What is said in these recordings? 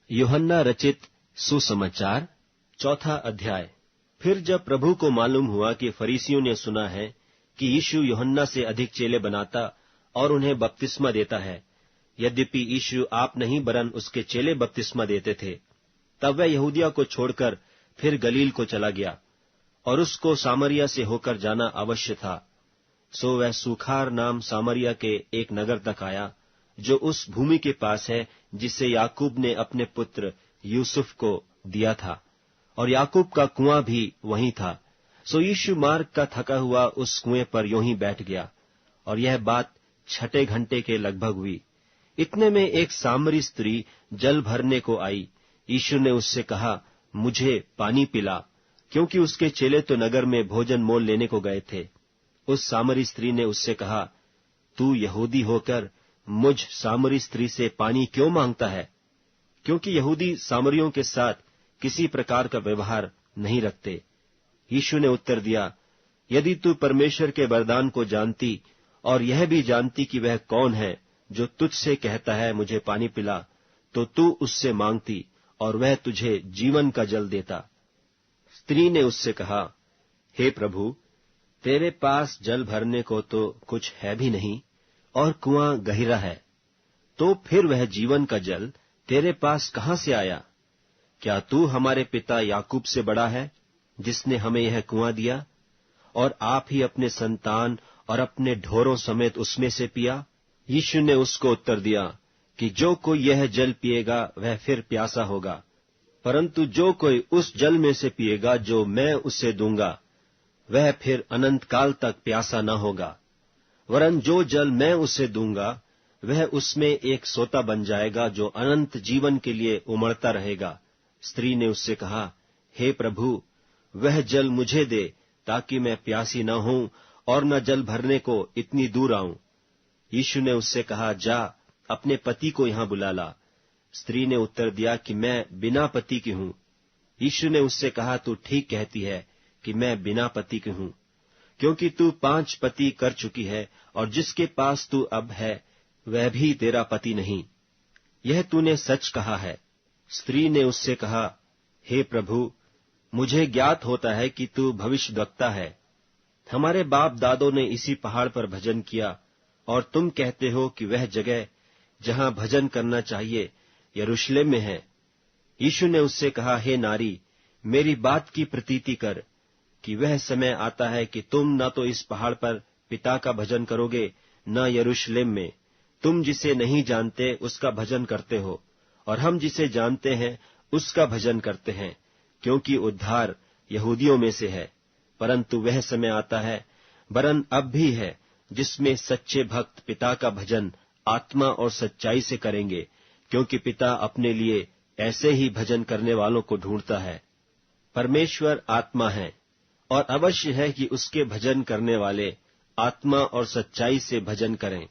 यूहन्ना रचित सुसमाचार 4 अध्याय। फिर जब प्रभु को मालूम हुआ कि फरीसियों ने सुना है कि यीशु यूहन्ना से अधिक चेले बनाता और उन्हें बपतिस्मा देता है, यद्यपि यीशु आप नहीं वरन उसके चेले बपतिस्मा देते थे, तब वह यहूदिया को छोड़कर फिर गलील को चला गया और उसको सामरिया से होकर जाना अवश्य था। सो वह सूखार नाम सामरिया के एक नगर तक आया, जो उस भूमि के पास है जिसे याकूब ने अपने पुत्र यूसुफ को दिया था, और याकूब का कुआं भी वहीं था। सो यीशु मार्ग का थका हुआ उस कुएं पर यूं ही बैठ गया, और यह बात 6 घंटे के लगभग हुई। इतने में एक सामरी स्त्री जल भरने को आई। यीशु ने उससे कहा, मुझे पानी पिला, क्योंकि उसके चेले तो नगर में भोजन मोल लेने को गए थे। उस सामरी स्त्री ने उससे कहा, तू यहूदी होकर मुझ सामरी स्त्री से पानी क्यों मांगता है? क्योंकि यहूदी सामरियों के साथ किसी प्रकार का व्यवहार नहीं रखते। यीशु ने उत्तर दिया, यदि तू परमेश्वर के वरदान को जानती और यह भी जानती कि वह कौन है जो तुझसे कहता है मुझे पानी पिला, तो तू उससे मांगती और वह तुझे जीवन का जल देता। स्त्री ने उससे कहा, हे प्रभु, तेरे पास जल भरने को तो कुछ है भी नहीं, और कुआं गहरा है, तो फिर वह जीवन का जल तेरे पास कहां से आया? क्या तू हमारे पिता याकूब से बड़ा है, जिसने हमें यह कुआं दिया, और आप ही अपने संतान और अपने ढोरों समेत उसमें से पिया? यीशु ने उसको उत्तर दिया कि जो कोई यह जल पिएगा वह फिर प्यासा होगा, परंतु जो कोई उस जल में से पिएगा जो मैं उसे दूंगा, वह फिर अनंत काल तक प्यासा न होगा, वरन जो जल मैं उसे दूंगा वह उसमें एक सोता बन जाएगा जो अनंत जीवन के लिए उमड़ता रहेगा। स्त्री ने उससे कहा, हे प्रभु, वह जल मुझे दे, ताकि मैं प्यासी न हूं और न जल भरने को इतनी दूर आऊं। यीशु ने उससे कहा, जा अपने पति को यहां बुला ला। स्त्री ने उत्तर दिया कि मैं बिना पति की हूं। यीशु ने उससे कहा, तू ठीक कहती है कि मैं बिना पति की हूं, क्योंकि तू 5 पति कर चुकी है, और जिसके पास तू अब है वह भी तेरा पति नहीं। यह तूने सच कहा है। स्त्री ने उससे कहा, हे प्रभु, मुझे ज्ञात होता है कि तू भविष्यद्वक्ता है। हमारे बाप दादों ने इसी पहाड़ पर भजन किया, और तुम कहते हो कि वह जगह जहां भजन करना चाहिए यरूशलेम में है। यीशु ने उससे कहा, हे नारी, मेरी बात की प्रतीति कर कि वह समय आता है कि तुम न तो इस पहाड़ पर पिता का भजन करोगे, न यरूशलेम में। तुम जिसे नहीं जानते उसका भजन करते हो, और हम जिसे जानते हैं उसका भजन करते हैं, क्योंकि उद्धार यहूदियों में से है। परंतु वह समय आता है, वरन अब भी है, जिसमें सच्चे भक्त पिता का भजन आत्मा और सच्चाई से करेंगे, क्योंकि पिता अपने लिए ऐसे ही भजन करने वालों को ढूंढता है। परमेश्वर आत्मा है, और अवश्य है कि उसके भजन करने वाले आत्मा और सच्चाई से भजन करें।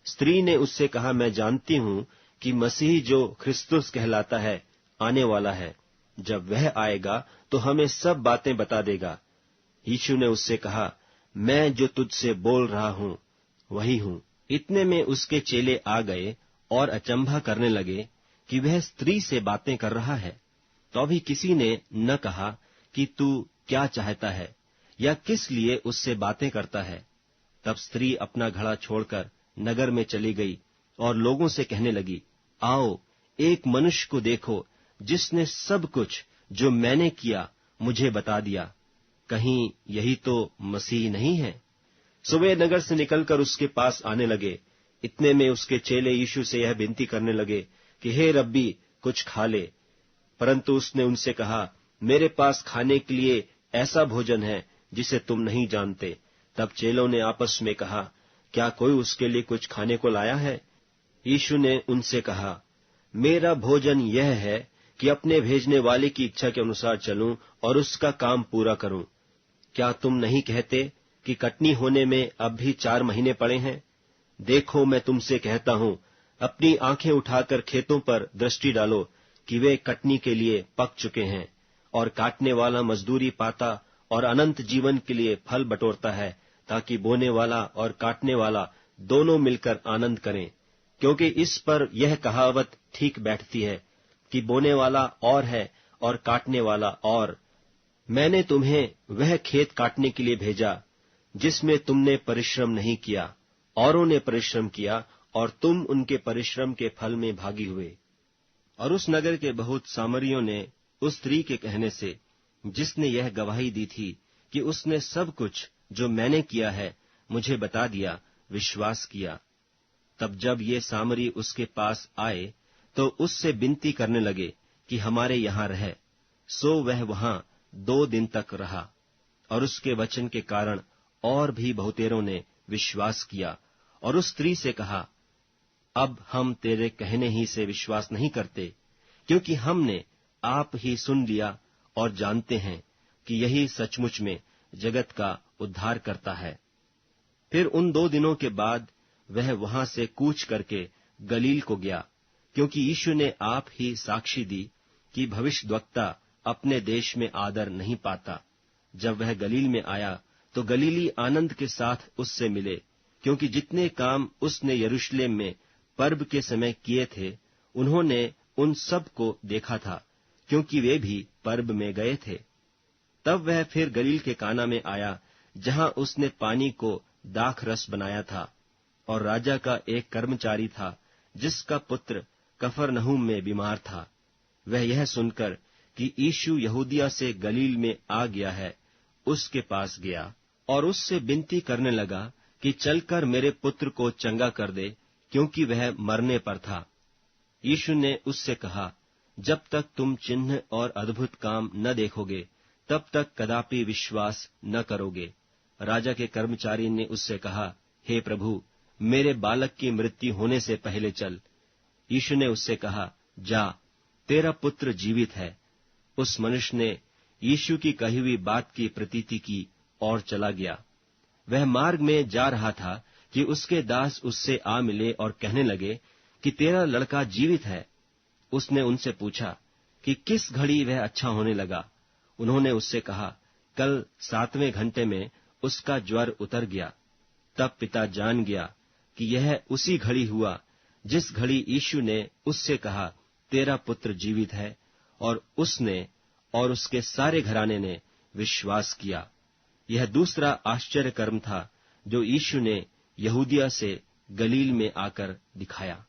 स्त्री ने उससे कहा, मैं जानती हूं कि मसीह जो क्रिस्तुस कहलाता है आने वाला है। जब वह आएगा तो हमें सब बातें बता देगा। यीशु ने उससे कहा, मैं जो तुझसे बोल रहा हूं वही हूं। इतने में उसके चेले आ गए और अचंभा करने लगे कि वह स्त्री से बातें कर रहा है। तो अभी किसी ने न कहा कि तू क्या चाहता है या किस लिए उससे बातें करता है। तब स्त्री अपना घड़ा छोड़कर नगर में चली गई और लोगों से कहने लगी, आओ, एक मनुष्य को देखो जिसने सब कुछ जो मैंने किया मुझे बता दिया। कहीं यही तो मसीह नहीं है? सो वे नगर से निकलकर उसके पास आने लगे। इतने में उसके चेले यीशु से यह विनती करने लगे कि हे रब्बी, कुछ खा ले। परंतु उसने उनसे कहा, मेरे पास खाने के लिए ऐसा भोजन है जिसे तुम नहीं जानते। तब चेलों ने आपस में कहा, क्या कोई उसके लिए कुछ खाने को लाया है? यीशु ने उनसे कहा, मेरा भोजन यह है कि अपने भेजने वाले की इच्छा के अनुसार चलूं और उसका काम पूरा करूं। क्या तुम नहीं कहते कि कटनी होने में अब भी 4 महीने पड़े हैं? देखो, मैं तुमसे कहता हूं, अपनी आंखें उठाकर खेतों पर दृष्टि डालो कि वे कटनी के लिए पक चुके हैं, और काटने वाला मजदूरी पाता और अनंत जीवन के लिए फल बटोरता है, ताकि बोने वाला और काटने वाला दोनों मिलकर आनंद करें। क्योंकि इस पर यह कहावत ठीक बैठती है, कि बोने वाला और है और काटने वाला और। मैंने तुम्हें वह खेत काटने के लिए भेजा जिसमें तुमने परिश्रम नहीं किया, औरों ने परिश्रम किया और तुम उनके परिश्रम के फल में भागी हुए। और उस नगर के बहुत सामरियों ने उस स्त्री के कहने से, जिसने यह गवाही दी थी कि उसने सब कुछ जो मैंने किया है मुझे बता दिया, विश्वास किया। तब जब ये सामरी उसके पास आए तो उससे विनती करने लगे कि हमारे यहां रह। सो वह वहां 2 दिन तक रहा, और उसके वचन के कारण और भी बहुतेरों ने विश्वास किया। और उस स्त्री से कहा, अब हम तेरे कहने ही से विश्वास नहीं करते, क्योंकि हमने आप ही सुन लिया और जानते हैं कि यही सचमुच में जगत का उद्धार करता है। फिर उन 2 दिनों के बाद वह वहां से कूच करके गलील को गया, क्योंकि यीशु ने आप ही साक्षी दी कि भविष्यद्वक्ता अपने देश में आदर नहीं पाता। जब वह गलील में आया तो गलीली आनंद के साथ उससे मिले, क्योंकि जितने काम उसने यरूशलेम में पर्व के समय किए थे उन्होंने उन सब को देखा था, क्योंकि वे भी पर्व में गए थे। तब वह फिर गलील के काना में आया, जहां उसने पानी को दाख रस बनाया था। और राजा का एक कर्मचारी था जिसका पुत्र कफरनहूम में बीमार था। वह यह सुनकर कि यीशु यहूदिया से गलील में आ गया है, उसके पास गया और उससे विनती करने लगा कि चलकर मेरे पुत्र को चंगा कर दे, क्योंकि वह मरने पर था। यीशु ने उससे कहा, जब तक तुम चिन्ह और अद्भुत काम न देखोगे तब तक कदापि विश्वास न करोगे। राजा के कर्मचारी ने उससे कहा, हे प्रभु, मेरे बालक की मृत्यु होने से पहले चल। यीशु ने उससे कहा, जा, तेरा पुत्र जीवित है। उस मनुष्य ने यीशु की कही हुई बात की प्रतीति की और चला गया। वह मार्ग में जा रहा था कि उसके दास उससे आ मिले और कहने लगे कि तेरा लड़का जीवित है। उसने उनसे पूछा कि किस घड़ी वह अच्छा होने लगा। उन्होंने उससे कहा, कल 7वें घंटे में उसका ज्वर उतर गया। तब पिता जान गया कि यह उसी घड़ी हुआ जिस घड़ी यीशु ने उससे कहा, तेरा पुत्र जीवित है, और उसने और उसके सारे घराने ने विश्वास किया। यह दूसरा आश्चर्य कर्म था जो यीशु ने यहूदिया से गलील में आकर दिखाया।